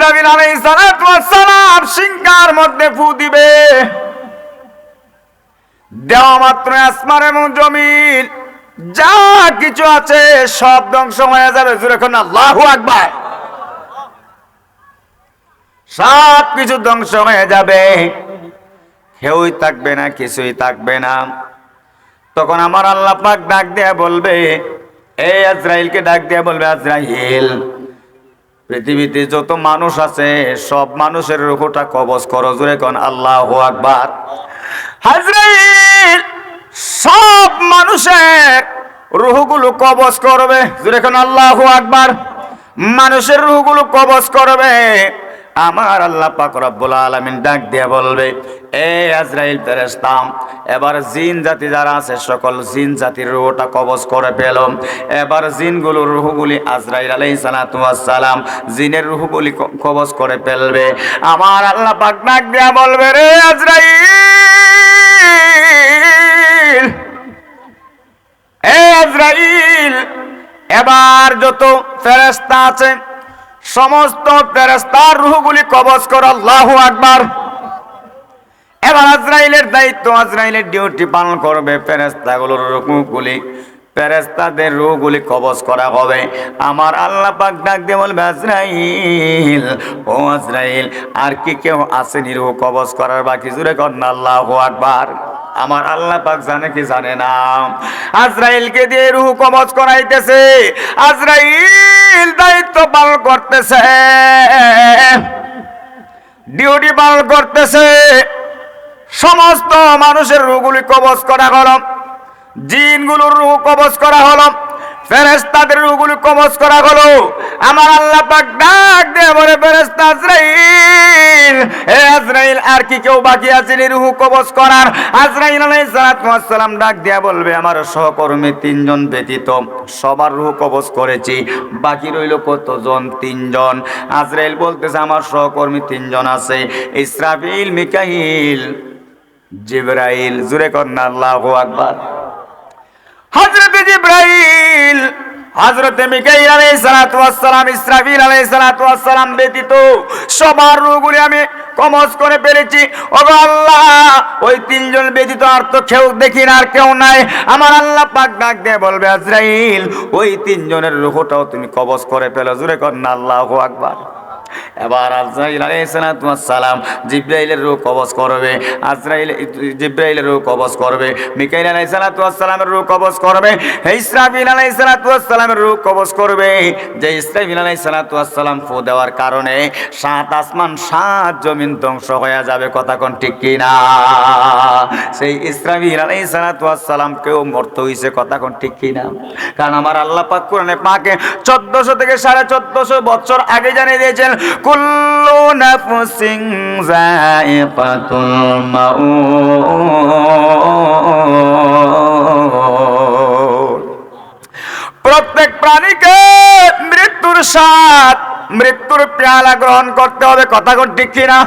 ইসরাফিল আলাইহিস সালাতু ওয়াস সালাম সিংহার মধ্যে ফু দিবে, দেওয়া মাত্র আসমান এবং জমিন যা কিছু আছে সব ধ্বংস হয়ে যাবে। জোরে কোন আল্লাহু আকবার। সব কিছু ধ্বংস হয়ে যাবে, কেউই থাকবে না, কিছুই থাকবে না। তখন আমার আল্লাহ পাক ডাক দিয়ে বলবে, এই আজরাইলকে ডাক দিয়ে বলবে, আজরাইল পৃথিবীতে যত মানুষ আছে সব মানুষের রূহটা কবজ করো। জোরে কোন আল্লাহু আকবার। আজরাইল সব মানুষের রূহগুলো কবজ করবে। জোরে কোন আল্লাহু আকবার। মানুষের রূহগুলো কবজ করবে। আমার আল্লাহ পাক রব্বুল আলামিন ডাক দিয়ে বলবে, এ আজরাইল ফেরেশতা, এবার জিন জাতি যারা আছে সকল জিন জাতির রূহটা কবজ করে পেল। এবার জিনগুলোর রূহগুলি আজরাইল আলাইহিস সালাতু ওয়াস সালাম জিনের রূহগুলি কবজ করে ফেলবে। আমার আল্লাহ পাক ডাক দিয়ে বলবে, রে আজরাইল, এ আজরাইল, এবার যত ফেরেশতা আছে সমস্ত ফেরেশতার রূহগুলি কবজ করো। আল্লাহু আকবার। এবার আজরাইলের দায়িত্ব, আজরাইলের ডিউটি পালন করবে। ফেরেশতাগুলোর রূহগুলি, ফেরেশতাদের রূহগুলি কবজ করা হবে। আমার আল্লাহ পাক ডাক দিয়ে বলবে, আজরাইল, ও আজরাইল, আর কি কেউ আসেনি রূহ কবজ করার বাকি? জোরে করেন আল্লাহু আকবার। আমার আল্লাহ পাক জানে কি জানে না, আজরাইলকে দিয়ে রূহ কবজ করাইতেছে। আজরাইল দায়িত্ব পালন করতেছে, ডিউটি পালন করতেছে। সমস্ত মানুষের রূহগুলি কবজ করা হলো, জিনগুলোর রূহ কবজ করা হলো, ফেরেশতাদের রূহগুলি কবজ করা হলো। আমার আল্লাহ পাক ডাক দিয়ে বলে, ফেরেশতা আজরাইল, হে আজরাইল, আর কি কেউ বাকি আছে রূহ কবজ করার? আজরাইল আলাইহিস সালাতু ওয়াস সালাম ডাক দিয়ে বলবে, আমার সহকর্মী তিনজন ব্যতীত সবার রূহ কবজ করেছি, বাকি রইল কতজন? তিনজন। আজরাইল বলতেছে, আমার সহকর্মী তিনজন আছে, ইসরাফিল, মিকাইল, জিবরাইল। জোরে কন্না আল্লাহু আকবার। হযরতে জিবরাইল, হযরতে মিকাইল আলাইহিস সালাতু ওয়াস সালাম, ইসরাফিল আলাইহিস সালাতু ওয়াস সালাম ব্যতীত সবার রূহগুলি আমি কবজ করে ফেলেছি। ওগো আল্লাহ, ওই তিনজন ব্যতীত আর তো কেউ দেখি না, আর কেউ নাই। আমার আল্লাহ পাক ডাক দিয়ে বলবে, আজরাইল, ওই তিনজনের রূহটাও তুমি কবজ করে ফেলো। জোরে কন্না আল্লাহু আকবার। এবার আজরাইল আলাইহিস সালাতু ওয়াস সালাম জিবরাইলের রূহ কবজ করবে, আজরাইল জিবরাইলের রূহ কবজ করবে, মিকাইল আলাইহিস সালাতু ওয়াস সালামের রূহ কবজ করবে, ইসরাফিল আলাইহিস সালাতু ওয়াস সালামের রূহ কবজ করবে। যে ইসরাফিল আলাইহিস সালাতু ওয়াস সালাম ফু দেওয়ার কারণে 7 আসমান 7 জমিন ধ্বংস হয়ে যাবে। কথা কোন ঠিক কি না? সেই ইসরাফিল আলাইহিস সালাতু ওয়াস সালাম কেউ মরতে হইছে। কথা কোন ঠিক কি না? কারণ আমার আল্লাহ পাক কোরআনে পাকে 1400 থেকে 1450 বছর আগে জানিয়ে দিয়েছেন, কুল্লু নাফসিন যায়িকাতুল মাউত। প্রত্যেক প্রাণীকে মৃত্যুর স্বাদ, মৃত্যুর পেয়ালা গ্রহণ করতে হবে। কথা কোন ঠিক কিনা?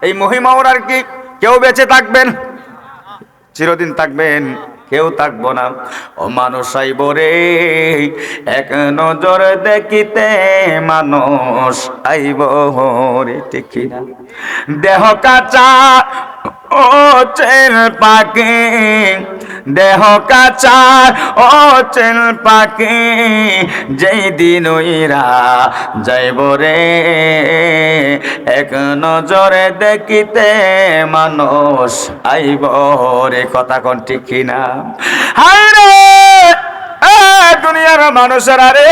এই মহিমা ওর আর কি কেউ বেঁচে থাকবেন? চিরদিন থাকবেন? কেউ থাকবো না। ও মানুষ আইব রে, এক নজর দেখিতে মানুষ আইব রে। ঠিক না? দেহ কাঁচা ও চেল পাকে, দেহ কাঁচা ও চেল পাকে, যেই দিন ওইরা যাইব রে, এক নজরে দেখিতে মানুষ আইব রে। কথা কোন ঠিক না? হায় রে দুনিয়ার মানুষেরা রে,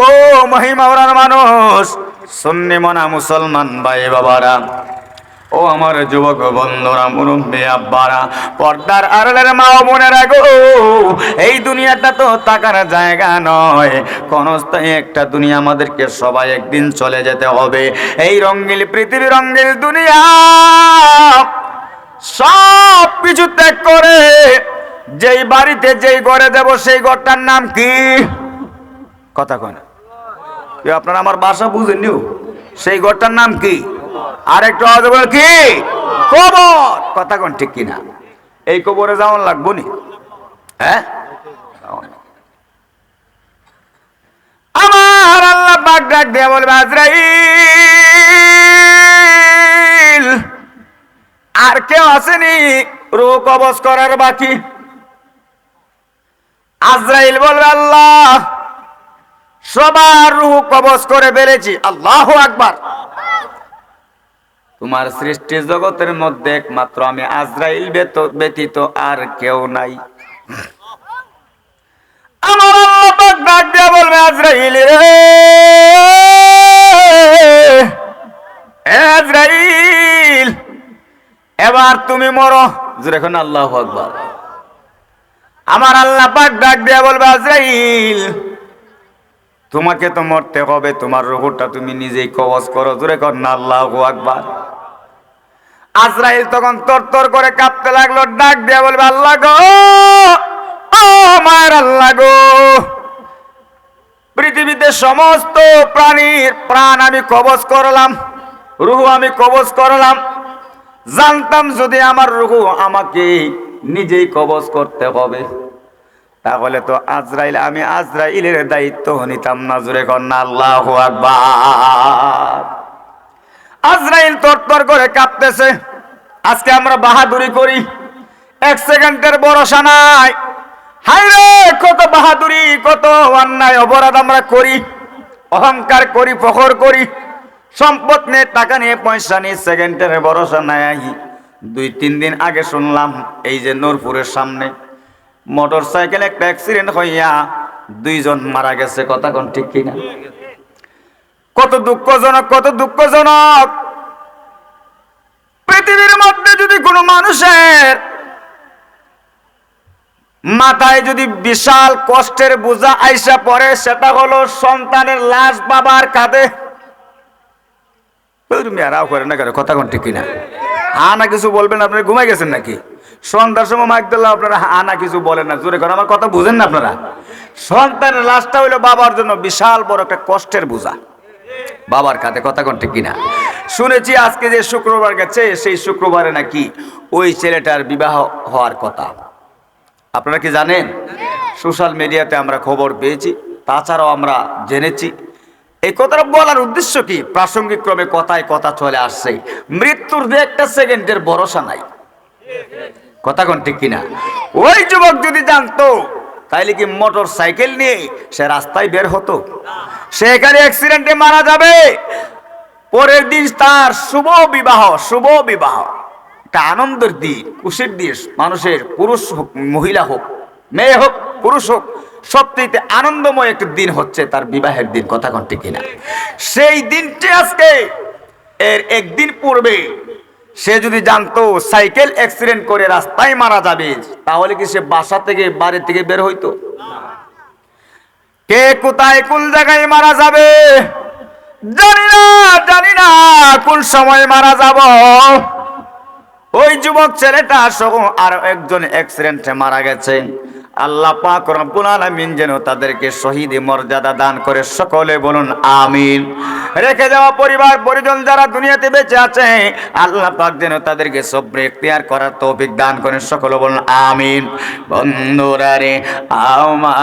ও মহিমাওয়ার মানুষ, সুন্নি মনা মুসলমান ভাই বাবারা, ও আমার যুবক বন্ধুরা, মুরব্বী আব্বারা, পর্দার আড়ালের মা ও বোনেরা গো, এই দুনিয়াটা তো থাকার জায়গা নয়, ক্ষণস্থায়ী একটা দুনিয়া। আমাদেরকে সবাই একদিন চলে যেতে হবে। এই রঙ্গিল পৃথিবী, রঙ্গিল দুনিয়া, সব কিছু ত্যাগ করে যেই বাড়িতে যেই ঘরে দেব সেই ঘরটার নাম কি? কথা কয় না আপনারা, আমার বাসা বুঝেননি? সেই ঘরটার নাম কি? আর একটু আওয়াজে বলে কি? কবর। কথা কোন ঠিক কিনা? এই কবরে যাওয়ান লাগবো নি? হ্যাঁ, আমার আল্লাহ পাক ডাক দিয়ে বলবে, আজরাইল, কেউ আসেনি রূহ কবজ করার বাকি? আজরাইল বলবে আল্লাহ সবার রূহ কবজ করে ফেলেছি। আল্লাহু আকবার। তোমার সৃষ্টি জগতের মধ্যে একমাত্র আমি আজরাইল ব্যতীত আর কেউ নাই। আমার আল্লাহ পাক ডাক দিয়ে বলবে আজরাইল রে, আজরাইল এবার তুমি মরো। জোরে এখন আল্লাহু আকবার। আমার আল্লাহ পাক ডাক দিয়ে বলবে আজরাইল তোমাকে তো মরতে হবে, তোমার রূহটা তুমি নিজেই কবজ করো। জোরে কর না আল্লাহু আকবার। আজরাইল তখন তরতর করে কাঁপতে লাগলো, ডাক দিয়ে বলবে আল্লাহ গো, ও মায়ের আল্লাহ গো, পৃথিবীতে সমস্ত প্রাণীর প্রাণ আমি কবজ করলাম, রূহ আমি কবজ করলাম। জানতাম যদি আমার রূহ আমাকে নিজেই কবজ করতে হবে তাহলে তো আমি আজরাইলের দায়িত্ব নিতাম না। জোরে কর না আল্লাহু আকবার। আজরাইল তরতর করে কাঁপতেছে। আজকে আমরা বাহাদুরি করি, 1 সেকেন্ডের ভরসা নাই। হায় রে, কত বাহাদুরি, কত অন্যায় অপরাধ আমরা করি, অহংকার করি, ফখর করি, সম্পদ নিয়ে, টাকা নিয়ে, পয়সা নিয়ে সেকেন্ডের ভরসা নাই। 2-3 দিন আগে শুনলাম এই যে নূরপুরের সামনে মোটর সাইকেল একটা অ্যাক্সিডেন্ট হইয়া 2 জন মারা গেছে। কথা কোন ঠিক কিনা? কত দুঃখজনক, কত দুঃখজনক। পৃথিবীর মধ্যে যদি কোনো মানুষের মাথায় যদি বিশাল কষ্টের বোঝা আইসা পড়ে, সেটা হলো সন্তানের লাশ বাবার কাঁধে। করে না, কথা কোন ঠিক কিনা? না কিছু বলবেন? আপনারা ঘুমাই গেছেন নাকি? সন্ধ্যার সময় মাইক দিল্লা আপনারা না কিছু বলেন না। জোরে করে আমার কথা বুঝেন না আপনারা? সন্তানের লাশটা হইলো বাবার জন্য বিশাল বড় একটা কষ্টের বোঝা বাবার কাঁধে। কথা কোন ঠিক কিনা? শুনেছি আজকে যে শুক্রবার গেছে, সেই শুক্রবারে নাকি ওই ছেলেটার বিবাহ হওয়ার কথা। আপনারা কি জানেন? সোশ্যাল মিডিয়াতে আমরা খবর পেয়েছি, তাছাড়াও আমরা জেনেছি। এই কথাটা বলার উদ্দেশ্য কি? প্রাসঙ্গিক ক্রমে কথায় কথা চলে আসছে। মৃত্যুর 1 সেকেন্ডের ভরসা নাই। কথা কোন ঠিক কিনা? ওই যুবক যদি জানতো তাইলে কি মোটর সাইকেল নিয়ে সে রাস্তায় বের হতো? সে এখানে অ্যাক্সিডেন্টে মারা যাবে। পরের দিন তার শুভ বিবাহ, শুভ বিবাহ, একটা আনন্দের দিন, খুশির দিন। মানুষের, পুরুষ হোক, মহিলা হোক, মেয়ে হোক, পুরুষ হোক, সবচেয়ে আনন্দময় একটা দিন হচ্ছে তার বিবাহের দিন। কথা কোন ঠিক কিনা? সেই দিনটি আজকে এর 1 দিন পূর্বে সে যদি জানতো সাইকেল অ্যাক্সিডেন্ট করে রাস্তায় মারা যাবে, তাহলে কি সে বাসা থেকে, বাড়ি থেকে বের হইতো? কে কোথায় কোন জায়গায় মারা যাবে জানি না, জানি না কোন সময় মারা যাব। ওই যুবক ছেলেটা সহ আর একজন অ্যাক্সিডেন্টে মারা গেছে। আল্লাহ পাক রব্বুল আলামিন যেন তাদেরকে শহীদ মর্যাদা দান করে। সকলে বলুন আমিন। রেখে যাওয়া পরিবার পরিজন যারা দুনিয়াতে বেঁচে আছে, আল্লাহ পাক যেন তাদেরকে সবর ইখতিয়ার করার তৌফিক দান করেন। সকলে বলুন আমিন। বন্ধুরা রে আমার,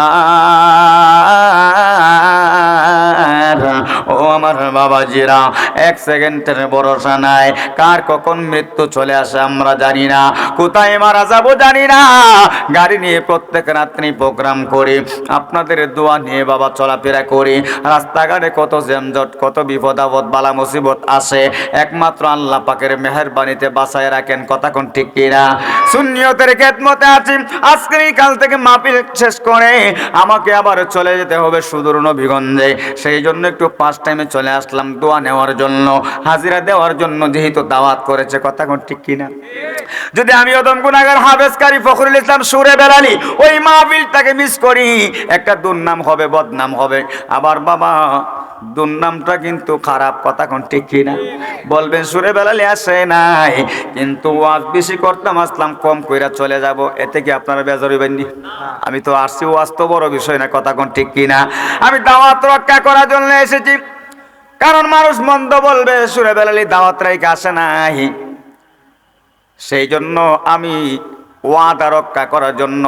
ও আমার বাবাজিরা, 1 সেকেন্ডের ভরসা নাই। কার কখন মৃত্যু চলে আসে আমরা জানি না, কোথায় মারা যাব জানি না। গাড়ি নিয়ে প্রত্যেক রাত্রি প্রোগ্রাম করি, আপনাদের দোয়া নিয়ে বাবা চলাফেরা করি। রাস্তাঘাটে কত জ্যামজট, কত বিপদ আপদ, বালা মুসিবত আসে, একমাত্র আল্লাহ পাকের মেহেরবানিতে বাঁচায় রাখেন। কথা কোন ঠিক কিনা? সুন্নিয়তের খেদমতে আছি। আজকের কাল থেকে মাহফিল শেষ করে আমাকে আবার চলে যেতে হবে সুদূর নবীগঞ্জে। সেই জন্য একটু 5 টাইমে চলে আসলাম দোয়া নেওয়ার জন্য, হাজিরা দেওয়ার জন্য, যেহেতু দাওয়াত করেছে। কথা কোন ঠিক কিনা? যদি আমি ওদম গুনাহগার হাফেজ কারি ফখরুল ইসলাম সুরে বেলালি ওই মাহফিলটাকে মিস করি, একটা দুর্নাম হবে, বদনাম হবে। আবার বাবা দুর্নামটা কিন্তু খারাপ। কথা কোন ঠিক কিনা? বলবেন সুরে বেলালি আসে নাই, কিন্তু ওয়াজ বেশি করতাম, আসলাম কম কইরা চলে যাব, এতে কি আপনারা বেজার হইবেন নি? আমি তো আসছি, ওয়াজ তো বড় বিষয় না। কথা কোন ঠিক কিনা? আমি দাওয়াত রক্ষা করার জন্য এসেছি। কারণ মানুষ মন্দ বলবে, সুরে বেলালি দাওয়াত রাইখা আসে নাই। সেই জন্য আমি ওয়াদা রক্ষা করার জন্য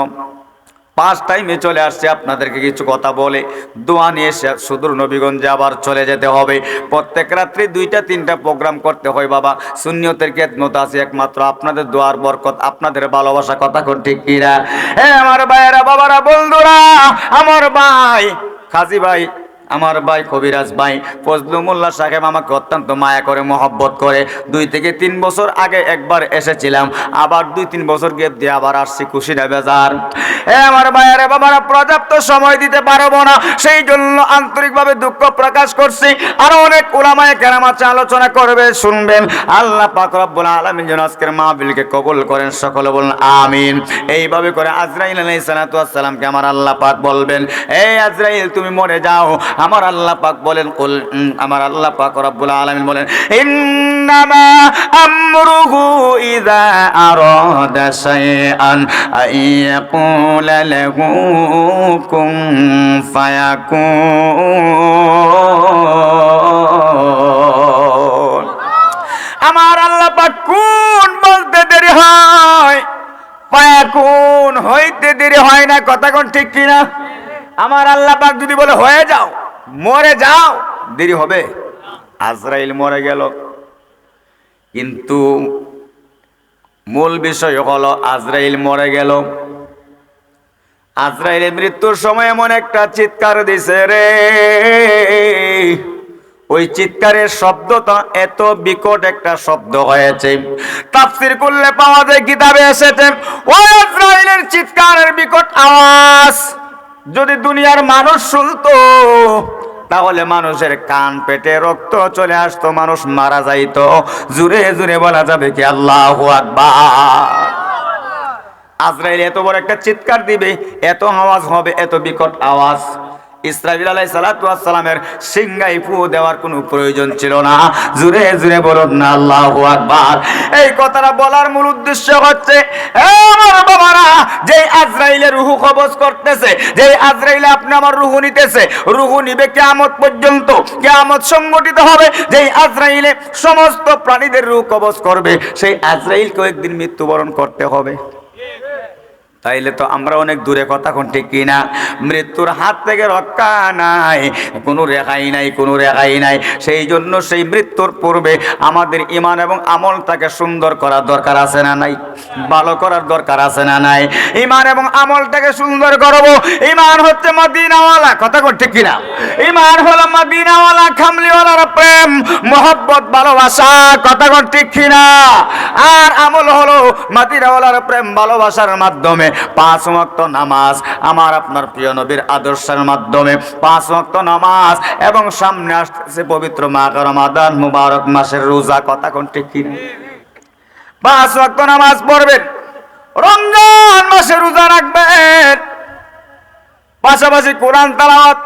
পাঁচ টাইমে চলে আসছে আপনাদেরকে কিছু কথা বলে দোয়া নিয়ে সুদূর নবীগঞ্জে আবার চলে যেতে হবে। প্রত্যেক রাত্রি 2টা-3টা প্রোগ্রাম করতে হয় বাবা। সুন্নিয়তের খেদমত আছে একমাত্র আপনাদের দোয়ার বরকত, আপনাদের ভালোবাসা। কথা কোন ঠিক কিনা? আমার ভাইয়েরা, বাবারা, বন্ধুরা, আমার ভাই কাজী ভাই, আমার ভাই কবিরাজ ভাই ফজলু মোল্লা সাহেব আমাকে অত্যন্ত মায়া করে, মহব্বত করে। 2 থেকে 3 বছর আগে একবার এসেছিলাম, আবার 2-3 বছর গ্যাপ দিয়ে আবার আসছি কুশিনা বাজার। আমার ভাইয়ারে বাবারা, পর্যাপ্ত সময় দিতে পারবো না, সেই জন্য আন্তরিকভাবে দুঃখ প্রকাশ করছি। আরো অনেক উলামায়ে কেরাম আছে, আলোচনা করবে, শুনবেন। আল্লাহ পাক রব্বুল আলামিন যেন আজকের মাহফিলকে কবুল করেন, সকলে বলুন আমিন। এইভাবে করে আজরাইল আলাইহিস সালাতু ওয়াস সালামকে আমার আল্লাহ পাক বলবেন, এই আজরাইল তুমি মরে যাও। আমার আল্লাহ পাক বলেন, কুল, আমার আল্লাহ পাক রব্বুল আলামিন বলেন, ইন্নামা আমরুহু ইযা আরাদা শাইআন আইয়াকুলা লাহু কুন ফায়াকুন। আমার আল্লাহ পাক কুন বলতে দেরি হয়, ফায়াকুন হইতে দেরি হয় না। কথা কোন ঠিক কিনা? আমার আল্লাহ পাক যদি বলে হয়ে যাও, মরে যাও, দেরি হবে? আজরাইল মরে গেল, কিন্তু মূল বিষয় হলো আজরাইল মরে গেল। আজরাইলের মৃত্যুর সময় এমন একটা চিৎকার দিছে রে, ওই চিৎকারের শব্দটা এত বিকট একটা শব্দ হয়েছে, তাফসীর করলে পাওয়া যায়, কিতাবে এসেছে, ওই আজরাইলের চিৎকারের বিকট আওয়াজ যদি দুনিয়ার মানুষ শুনতো, তাহলে মানুষের কান পেটে রক্ত চলে আসতো, মানুষ মারা যাইতো। জুরে জুরে বলা যাবে কি আল্লাহু আকবার। আজরাইল এত বড় একটা চিৎকার দিবে, এত আওয়াজ হবে, এত বিকট আওয়াজ। ইসরাফিল আলাইহিস সালাতু ওয়াস সালামের সিংহায় ফু দেওয়ার কোনো প্রয়োজন ছিল না। জুরে জুরে বলুন না আল্লাহু আকবার। এই কথাটা বলার মূল উদ্দেশ্য হচ্ছে, আমার বাবারা, যে আজরাইলের রূহ কবজ করতেছে, যে আজরাইল আপনি আমার রূহ নিতেছে, রূহ নিবে কিয়ামত পর্যন্ত, কিয়ামত সংগঠিত হবে। যে আজরাইলে সমস্ত প্রাণীদের রূহ কবজ করবে, সেই আজরাইলকে একদিন মৃত্যুবরণ করতে হবে। তাইলে তো আমরা অনেক দূরে। কথা কোন ঠিক কিনা? মৃত্যুর হাত থেকে রক্ষা নাই, কোনো রেহাই নাই, কোনো রেহাই নাই। সেই জন্য সেই মৃত্যুর পূর্বে আমাদের ঈমান এবং আমলটাকে সুন্দর করার দরকার আছে না নাই? ভালো করার দরকার আছে না নাই? ঈমান এবং আমলটাকে সুন্দর করব। ঈমান হচ্ছে মদিনাওয়ালা। কথা কোন ঠিক কিনা? ঈমান হলো মদিনাওয়ালা, খামলিওয়ালার প্রেম, মোহব্বত, ভালোবাসা। কথা কোন ঠিক কিনা? আর আমল হলো মদিনাওয়ালার প্রেম, ভালোবাসার মাধ্যমে 5 ওয়াক্ত নামাজ, আমার আপনার প্রিয় নবীর আদর্শের মাধ্যমে 5 ওয়াক্ত নামাজ, এবং সামনে আসছে পবিত্র মাহ রমাদান মুবারক মাসের রোজা। কথা কোন ঠিক কিনা? 5 ওয়াক্ত নামাজ পড়বেন, রমজান মাসে রোজা রাখবেন, পাশাপাশি কোরআন তেলাওয়াত,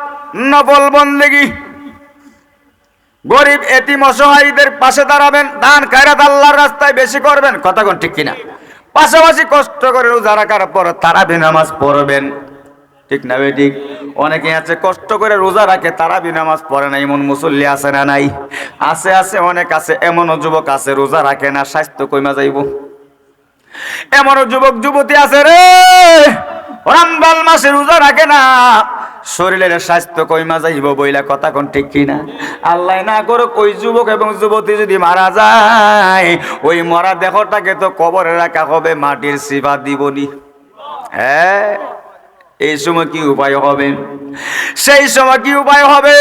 নফল বন্দেগী, গরিব এতিম অসহায়দের পাশে দাঁড়াবেন, দান খয়রাত আল্লাহর রাস্তায় বেশি করবেন। কথা কোন ঠিক কিনা? পাশাপাশি কষ্ট করে রোজা রাখার পর তারাবি নামাজ পড়বেন। ঠিক না বে ঠিক? অনেকে আছে কষ্ট করে রোজা রাখে, তারাবি নামাজ পড়ে না, এমন মুসল্লি আছে না নাই? আছে, আছে, অনেক আছে। এমনও যুবক আছে রোজা রাখে না, স্বাস্থ্য কইমা যাইব। এমনও যুবক যুবতী আছে রে, রমজান মাসে রোজা রাখে না, শরীরের স্বাস্থ্য কইমা যাইব বইলা। কথা কোন ঠিক কিনা? আল্লাহ না করুক ওই যুবক এবং যুবতী যদি মারা যায়, ওই মরা দেহটাকে তো কবরে রাখা হবে, মাটির সিফা দিবনি। হ্যাঁ, এই সময় কি উপায় হবে? সেই সময় কি উপায় হবে?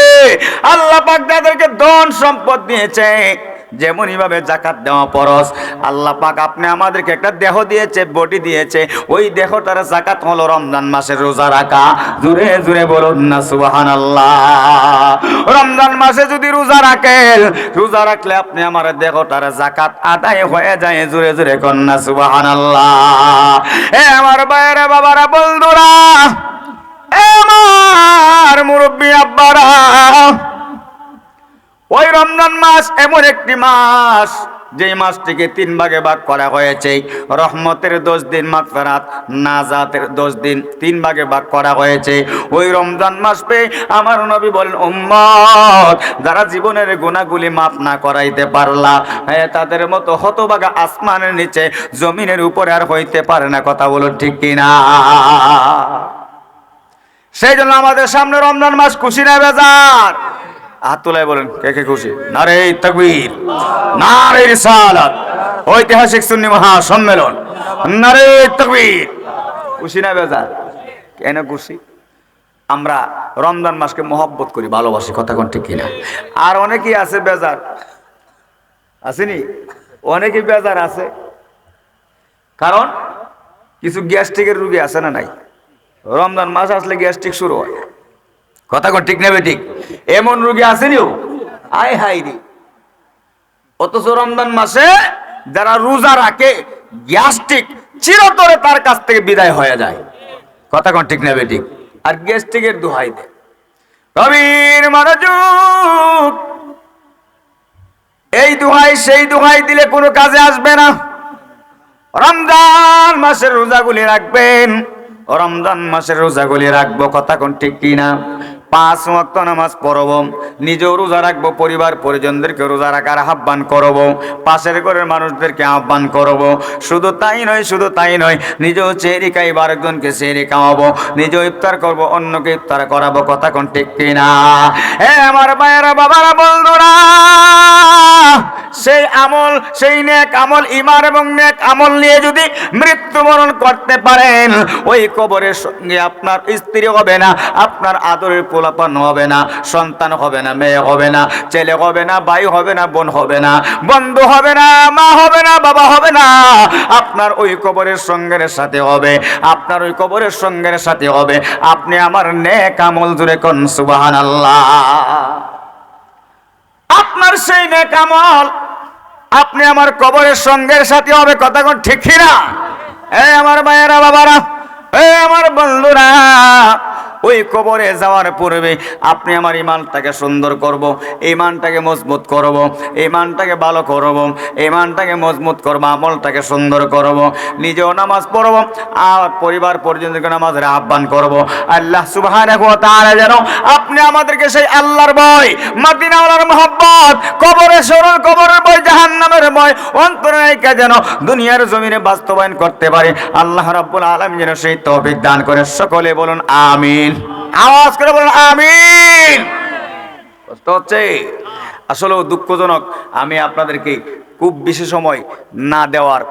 আল্লাহ পাক যাদেরকে ধন সম্পদ দিয়েছে, যেমনই ভাবে যাকাত দেওয়া ফরজ, আল্লাহ পাক আপনি আমাদেরকে একটা দেহ দিয়েছে, বডি দিয়েছে, ওই দেহটার যাকাত হলো রমজান মাসের রোজা রাখা। জুরে জুরে বলুন না সুবহানাল্লাহ। রমজান মাসে যদি রোজা রাখেন, রোজা রাখলে আপনি আমার দেহটার যাকাত আদায় হয়ে যায়। জুরে জুরে কোন না সুবহানাল্লাহ। এ আমার ভাইয়েরা, বাবারা, বন্ধুরা, আমার মুরব্বী আব্বারা, ওই রমজান মাস এমন একটি মাস, যে মাসটিকে 3 ভাগে ভাগ করা হয়েছে, রহমতের 10 দিন, মাগফিরাত নাজাতের 10 দিন, 3 ভাগে ভাগ করা হয়েছে। ওই রমজান মাস পেয়ে আমার নবী বলেন, উম্মত যারা জীবনের গুনাহগুলি মাফ না করাইতে পারলা, হ্যাঁ তাদের মতো হতভাগা আসমানের নিচে জমিনের উপরে আর হইতে পারে না। কথা বলুন ঠিক কিনা? সেই জন্য আমাদের সামনে রমজান মাস, খুশি না বেজার? হাত তুলায় বলেন কে কে খুশি? নারে তাকবীর, নারে রিসালাত, ঐতিহাসিক সুন্নি মহাসম্মেলন, নারে তাকবীর। খুশি না বেজার? কেন খুশি? আমরা রমজান মাসকে মহব্বত করি, ভালোবাসি। কথা কোন ঠিক কিনা? আর অনেকেই আছে বেজার, আসেনি? অনেকেই বেজার আছে, কারণ কিছু গ্যাস্ট্রিকের রোগী আছে না নাই? রমজান মাস আসলে গ্যাস্ট্রিক শুরু হয়। কথা কোন ঠিক নেবে ঠিক? এমন রোগী আসেনি? আয় হাই রে! অথচ রমজান মাসে যারা রোজা রাখে, গ্যাস্ট্রিক চিরতরে তার কাছ থেকে বিদায় হয়ে যায়। কথা কোন ঠিক নেবে ঠিক? আর গ্যাস্ট্রিকের দোহাই দেয়। কবির মনোযোগ, এই দোহাই সেই দোহাই দিলে কোনো কাজে আসবে না। রমজান মাসের রোজাগুলি রাখবেন, রমজান মাসের রোজাগুলি রাখবো। কথা কোন ঠিক কিনা? 5 ওয়াক্ত নামাজ পড়ব, নিজেও রোজা রাখবো, পরিবার পরিজনদেরকে রোজা রাখার আহ্বান করব, পাশের ঘরের মানুষদেরকে আহ্বান করব। শুধু তাই নয়, শুধু তাই নয়, নিজেও সেহরি খাইব, আরেকজনকে সেহরি খাওয়াবো, নিজেও ইফতার করব, অন্যকে ইফতার করাবো। কথা কোন ঠিক কিনা? আমার ভাইয়েরা, বাবারা, বন্ধুরা, সেই আমল, সেই নেক আমল, ঈমান এবং নেক আমল নিয়ে যদি মৃত্যুবরণ করতে পারেন, ওই কবরের সঙ্গে আপনার স্ত্রী হবে না, আপনার আদরের পোলাপান হবে না, সন্তান হবে না, মেয়ে হবে না, ছেলে হবে না, ভাই হবে না, বোন হবে না, বন্ধু হবে না, মা হবে না, বাবা হবে না, আপনার ওই কবরের সঙ্গের সাথে হবে, আপনার ওই কবরের সঙ্গের সাথে হবে আপনি আমার নেক আমল। জুড়ে কোন সুবহানাল্লাহ! আপনার সেই নেক আমল আপনি আমার কবরের সঙ্গের সাথে হবে। কথা কোন ঠিক না? আমার ভাইয়েরা, বাবারা, আমার বন্ধুরা, ওই কবরে যাওয়ার পূর্বে আপনি আমার ইমানটাকে সুন্দর করব, ইমানটাকে মজবুত করব, ইমানটাকে ভালো করব, ইমানটাকে মজবুত করব, আমলটাকে সুন্দর করব, নিজেও নামাজ পড়ব, আর পরিবার পরিজনকে নামাজের আহ্বান করব। আল্লাহ সুবহানাহু ওয়া তাআলা যেন আপনি আমাদেরকে সেই আল্লাহর ভয়, মদিনাওয়ালার মহব্বত, কবরের স্মরণ, কবরের ভয়, জাহান্নামের ভয় অন্তরে রেখে যেন দুনিয়ার জমিনে বাস্তবায়ন করতে পারে। আল্লাহ রাব্বুল আলামিন যেন সেই তৌফিক দান করে। সকলে বলুন আমিন। আওয়াজ করে বলুন আমিন। কষ্ট হচ্ছে? আসলে দুঃখজনক, আমি আপনাদেরকে খুব বেশি সময় না দেওয়ার